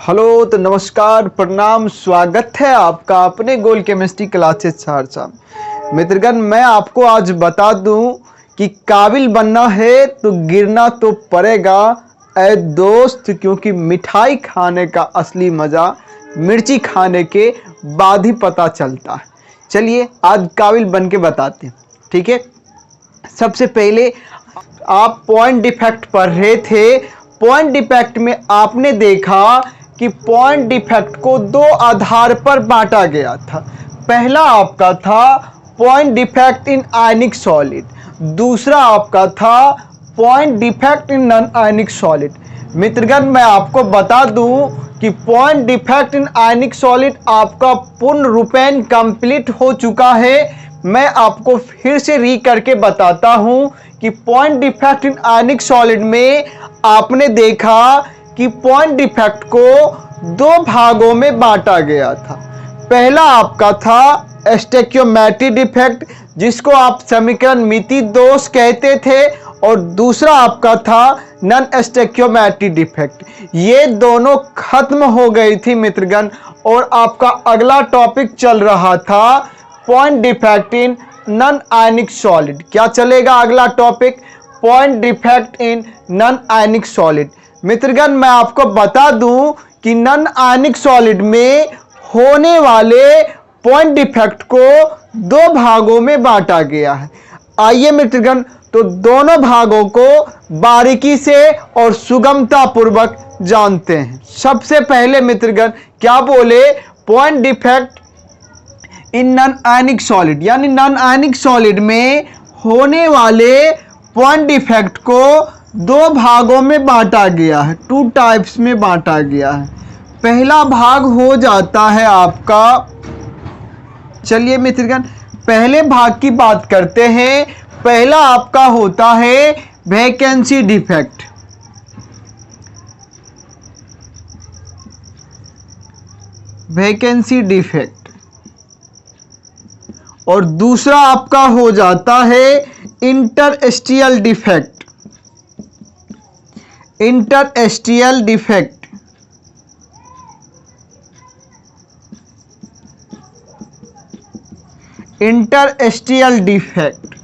Hello तो नमस्कार प्रणाम स्वागत है आपका अपने गोल केमिस्ट्री क्लासेस सहरसा में। मित्रगण मैं आपको आज बता दूं कि काबिल बनना है तो गिरना तो पड़ेगा ऐ दोस्त, क्योंकि मिठाई खाने का असली मज़ा मिर्ची खाने के बाद ही पता चलता है। चलिए आज काबिल बन के बताते हैं, ठीक है। सबसे पहले आप पॉइंट डिफेक्ट पढ़ रहे थे। पॉइंट डिफेक्ट में आपने देखा कि पॉइंट डिफेक्ट को दो आधार पर बांटा गया था। पहला आपका था point defect in ionic solid, दूसरा आपका था point defect in non ionic solid. मित्रगण मैं आपको बता दूं कि point defect in ionic solid आपका पूर्ण रूपेण कंप्लीट हो चुका है। मैं आपको फिर से री करके बताता हूं कि point defect in ionic solid में आपने देखा कि पॉइंट डिफेक्ट को दो भागों में बांटा गया था। पहला आपका था स्टोइकियोमेट्रिक डिफेक्ट, जिसको आप समीकरण मिति दोष कहते थे, और दूसरा आपका था नॉन स्टोइकियोमेट्रिक डिफेक्ट। ये दोनों खत्म हो गई थी मित्रगण, और आपका अगला टॉपिक चल रहा था point defect in non ionic solid. क्या चलेगा अगला topic? Point defect in non ionic solid. मित्रगण मैं आपको बता दूं कि नॉन आयनिक सॉलिड में होने वाले पॉइंट डिफेक्ट को दो भागों में बांटा गया है। आइए मित्रगण तो दोनों भागों को बारीकी से और सुगमता पूर्वक जानते हैं। सबसे पहले मित्रगण क्या बोले? Point defect in non ionic solid, यानी नॉन आयनिक सॉलिड में होने वाले पॉइंट डिफेक्ट को दो भागों में बांटा गया है, टू टाइप्स में बांटा गया है। पहला भाग हो जाता है आपका, चलिए मित्रगण पहले भाग की बात करते हैं। पहला आपका होता है वैकेंसी डिफेक्ट। Vacancy defect. और दूसरा आपका हो जाता है interstitial defect. Interstitial defect. Interstitial defect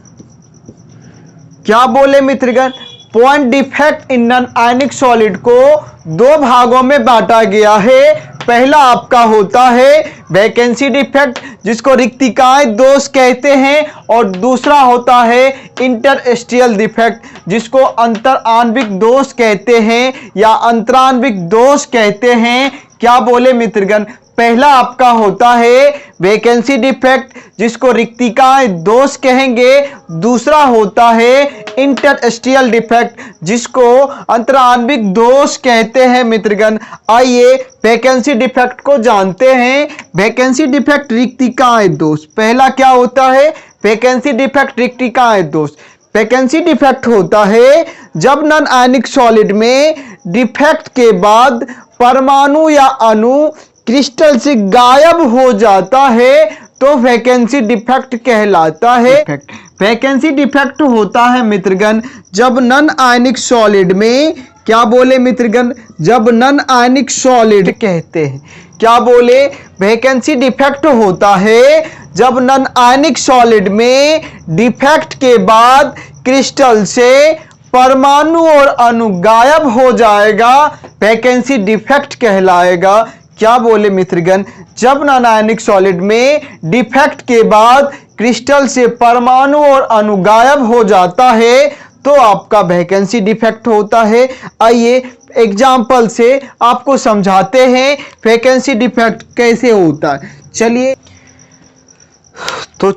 क्या बोले मित्रगण? Point defect in non ionic solid को दो भागों में बांटा गया है। पहला आपका होता है वैकेंसी डिफेक्ट, जिसको रिक्तिकाएं दोष कहते हैं, और दूसरा होता है इंटरस्टिशियल डिफेक्ट, जिसको अंतर आणविक दोष कहते हैं या अंतराणविक दोष कहते हैं। क्या बोले मित्रगण? पहला आपका होता है वैकेंसी डिफेक्ट, जिसको रिक्तिकाएं दोष कहेंगे। दूसरा होता है इंटरस्टिशियल डिफेक्ट, जिसको अंतराणविक दोष कहते हैं मित्रगण। आइए वैकेंसी डिफेक्ट को जानते हैं। वैकेंसी डिफेक्ट रिक्तिकाएं दोष। पहला क्या होता है? वैकेंसी डिफेक्ट रिक्तिकाएं दोष। वैकेंसी डिफेक्ट होता है जब नॉन आयनिक सॉलिड में डिफेक्ट के बाद परमाणु या अणु क्रिस्टल से गायब हो जाता है, तो वैकेंसी डिफेक्ट कहलाता है। वैकेंसी डिफेक्ट होता है मित्रगण जब नॉन आयनिक सॉलिड में, क्या बोले मित्रगण? जब नॉन आयनिक सॉलिड कहते हैं। क्या बोले? वैकेंसी डिफेक्ट होता है जब नॉन आयनिक सॉलिड में डिफेक्ट के बाद क्रिस्टल से परमाणु और अणु गायब हो जाएगा, वैकेंसी डिफेक्ट कहलाएगा। क्या बोले मित्रगण? जब नॉन आयनिक सॉलिड में डिफेक्ट के बाद क्रिस्टल से परमाणु और अणु गायब हो जाता है, तो आपका वैकेंसी डिफेक्ट होता है। आइए एग्जाम्पल से आपको समझाते हैं वैकेंसी डिफेक्ट कैसे होता है।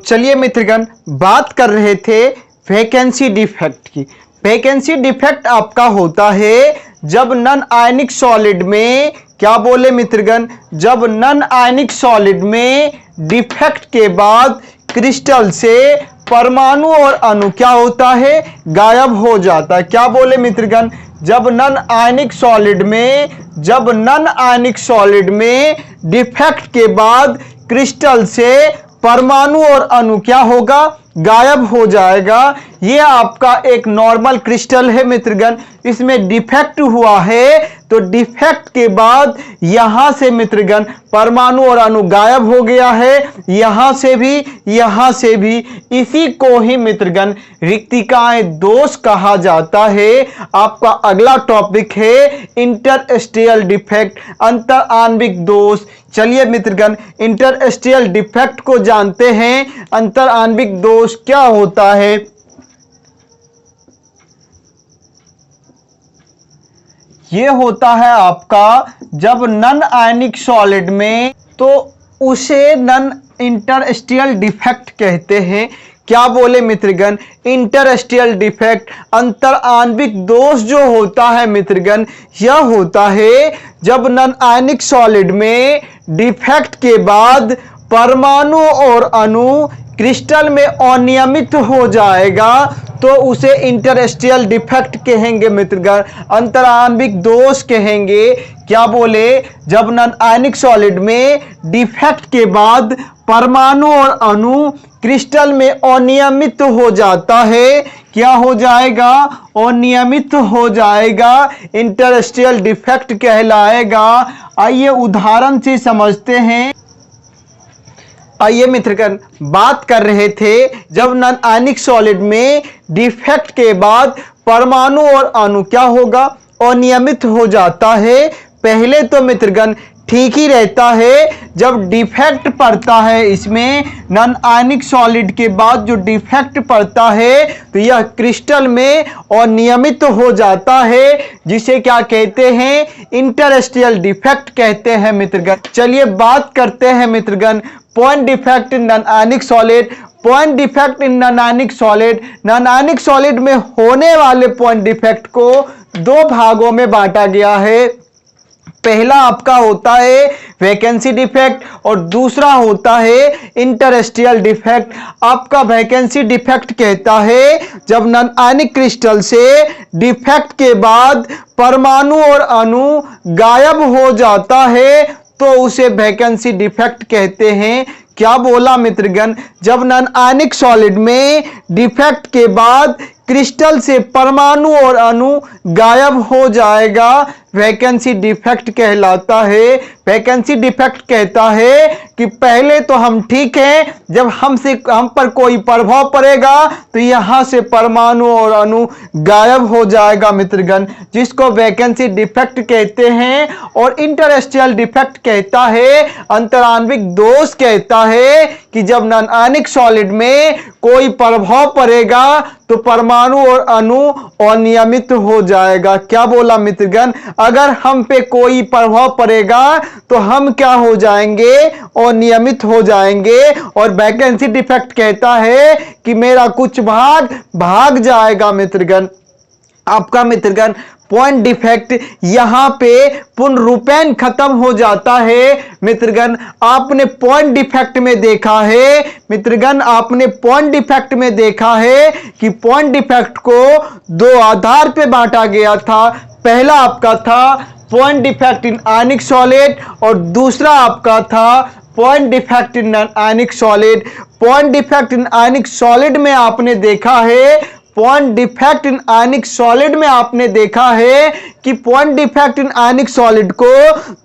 चलिए मित्रगण बात कर रहे थे वैकेंसी डिफेक्ट की। वैकेंसी डिफेक्ट आपका होता है जब नॉन आयनिक सॉलिड में, क्या बोले मित्रगण? जब नॉन आयनिक सॉलिड में डिफेक्ट के बाद क्रिस्टल से परमाणु और अणु क्या होता है? गायब हो जाता है। क्या बोले मित्रगण? जब नॉन आयनिक सॉलिड में डिफेक्ट के बाद क्रिस्टल से परमाणु और अणु क्या होगा? गायब हो जाएगा। ये आपका एक नॉर्मल क्रिस्टल है मित्रगण, इसमें डिफेक्ट हुआ है, तो डिफेक्ट के बाद यहां से मित्रगण परमाणु और अणु गायब हो गया है, यहां से भी। इसी को ही मित्रगण रिक्तिकाएं दोष कहा जाता है। आपका अगला टॉपिक है इंटरस्टेशियल डिफेक्ट, अंतर आणविक दोष। चलिए मित्रगण इंटरस्टेशियल डिफेक्ट को जानते हैं। अंतर आणविक दोष क्या होता है? ये होता है आपका जब नॉन आयनिक सॉलिड में, तो उसे नॉन इंटरस्टेशियल डिफेक्ट कहते हैं। क्या बोले मित्रगण? इंटरस्टेशियल डिफेक्ट, अंतर आणविक दोष जो होता है मित्रगण, यह होता है जब नॉन आयनिक सॉलिड में डिफेक्ट के बाद परमाणु और अणु क्रिस्टल में अनियमित हो जाएगा, तो उसे इंटरस्टेशियल डिफेक्ट कहेंगे मित्रगण, अंतर आणविक दोष कहेंगे। क्या बोले? जब नॉन आयनिक सॉलिड में डिफेक्ट के बाद परमाणु और अणु क्रिस्टल में अनियमित हो जाता है, क्या हो जाएगा? अनियमित हो जाएगा, इंटरस्टेशियल डिफेक्ट कहलाएगा। आइए उदाहरण से समझते हैं। आइए मित्रगण, बात कर रहे थे जब नॉन आयनिक सॉलिड में डिफेक्ट के बाद परमाणु और अणु क्या होगा? अनियमित हो जाता है। पहले तो मित्रगण ठीक ही रहता है, जब डिफेक्ट पड़ता है इसमें नॉन आयनिक सॉलिड के बाद जो डिफेक्ट पड़ता है, तो यह क्रिस्टल में अनियमित हो जाता है, जिसे क्या कहते हैं? इंटरस्टेशियल डिफेक्ट कहते हैं मित्रगण। चलिए बात करते हैं मित्रगण point defect in non ionic solid. Point defect in non ionic solid, non ionic solid में होने वाले पॉइंट डिफेक्ट को दो भागों में बांटा गया है। पहला आपका होता है वैकेंसी डिफेक्ट और दूसरा होता है इंटरस्टेशियल डिफेक्ट। आपका वैकेंसी डिफेक्ट कहता है जब नॉन आयनिक क्रिस्टल से डिफेक्ट के बाद परमाणु और अणु गायब हो जाता है, तो उसे वैकेंसी डिफेक्ट कहते हैं। क्या बोला मित्रगण? जब नॉन आयनिक सॉलिड में डिफेक्ट के बाद क्रिस्टल से परमाणु और अणु गायब हो जाएगा, वैकेंसी डिफेक्ट कहलाता है। वैकेंसी डिफेक्ट कहता है कि पहले तो हम ठीक हैं, जब हम पर कोई प्रभाव पड़ेगा तो यहां से परमाणु और अणु गायब हो जाएगा मित्रगण, जिसको वैकेंसी डिफेक्ट कहते हैं। और इंटरस्टेशियल डिफेक्ट कहता है, अंतर आणविक दोष कहता है कि जब नॉन आयनिक सॉलिड में कोई प्रभाव पड़ेगा तो परमाणु और अणु अनियमित हो जाएगा। क्या बोला मित्रगण? अगर हम पे कोई प्रभाव पड़ेगा तो हम क्या हो जाएंगे? अनियमित हो जाएंगे। और वैकेंसी डिफेक्ट कहता है कि मेरा कुछ भाग जाएगा मित्रगण। आपका मित्रगण पॉइंट डिफेक्ट यहां पे पूर्णरूपेण खत्म हो जाता है मित्रगण। आपने पॉइंट डिफेक्ट में देखा है मित्रगण, आपने पॉइंट डिफेक्ट में देखा है कि पॉइंट डिफेक्ट को दो आधार पे बांटा गया था। पहला आपका था point defect in ionic solid और दूसरा आपका था point defect in non ionic solid. Point defect in ionic solid में आपने देखा है, point defect in ionic solid में आपने देखा है कि point defect in ionic solid को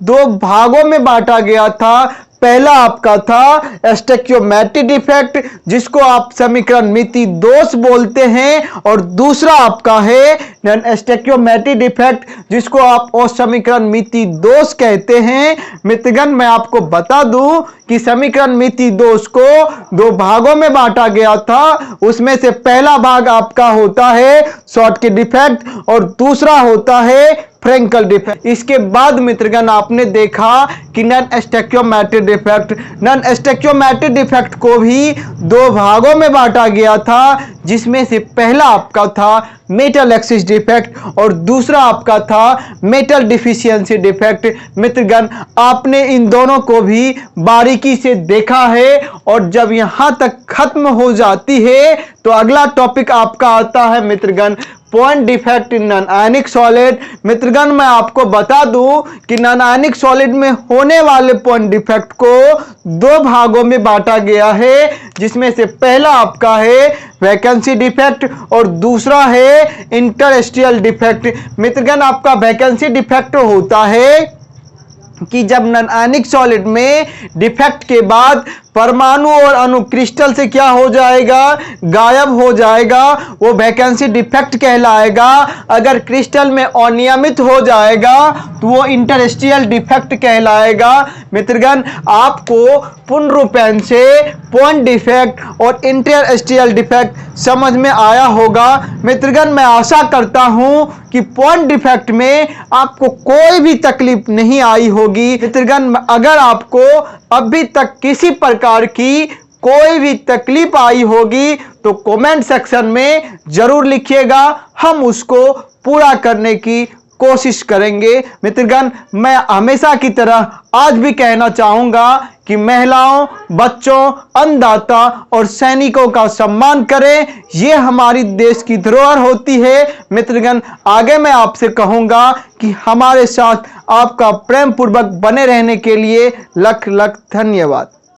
दो भागों में बांटा गया था। पहला आपका था स्टोइकियोमेट्रिक डिफेक्ट, जिसको आप समीकरण मिति दोष बोलते हैं, और दूसरा आपका है नॉन स्टोइकियोमेट्रिक डिफेक्ट, जिसको आप समीकरण मिति दोष कहते हैं। मित्रगण मैं आपको बता दूं कि समीकरण मिति दोष को दो भागों में बांटा गया था। उसमें से पहला भाग आपका होता है शॉर्टकी डिफेक्ट और दूसरा होता है फ्रेंकल डिफेक्ट। इसके बाद मित्रगण आपने देखा कि non stoichiometric defect, non stoichiometric defect को भी दो भागों में बांटा गया था, जिसमें से पहला आपका था मेटल एक्सिस डिफेक्ट और दूसरा आपका था मेटल डिफिशियंसी डिफेक्ट। मित्रगण आपने इन दोनों को भी बारीकी से देखा है, और जब यहां तक खत्म हो जाती है तो अगला टॉपिक आपका आता है मित्रगण point defect in non ionic solid. मित्रगण मैं आपको बता दूं कि नॉन आयनिक सॉलिड में होने वाले पॉइंट डिफेक्ट को दो भागों में बांटा गया है, जिसमें से पहला आपका है वैकेंसी डिफेक्ट और दूसरा है इंटरस्टिशियल डिफेक्ट। मित्रगण आपका वैकेंसी डिफेक्ट होता है कि जब नॉन आयनिक सॉलिड में डिफेक्ट के बाद परमाणु और अणु क्रिस्टल से क्या हो जाएगा, गायब हो जाएगा, वो वैकेंसी डिफेक्ट कहलाएगा। अगर क्रिस्टल में अनियमित हो जाएगा तो वो इंटरस्टिशियल डिफेक्ट कहलाएगा। मित्रगण आपको पूर्ण रूपेण से पॉइंट डिफेक्ट और इंटरस्टिशियल डिफेक्ट समझ में आया होगा। मित्रगण मैं आशा करता हूं कि पॉइंट डिफेक्ट में आपको कोई भी तकलीफ नहीं आई होगी। मित्रगण अगर आपको अभी तक किसी प्रकार की कोई भी तकलीफ आई होगी तो कमेंट सेक्शन में जरूर लिखिएगा, हम उसको पूरा करने की कोशिश करेंगे। मित्रगण मैं हमेशा की तरह आज भी कहना चाहूंगा कि महिलाओं, बच्चों, अन्नदाता और सैनिकों का सम्मान करें, ये हमारी देश की धरोहर होती है। मित्रगण आगे मैं आपसे कहूंगा कि हमारे साथ आपका प्रेम पूर्वक बने रहने के लिए लख लख धन्यवाद।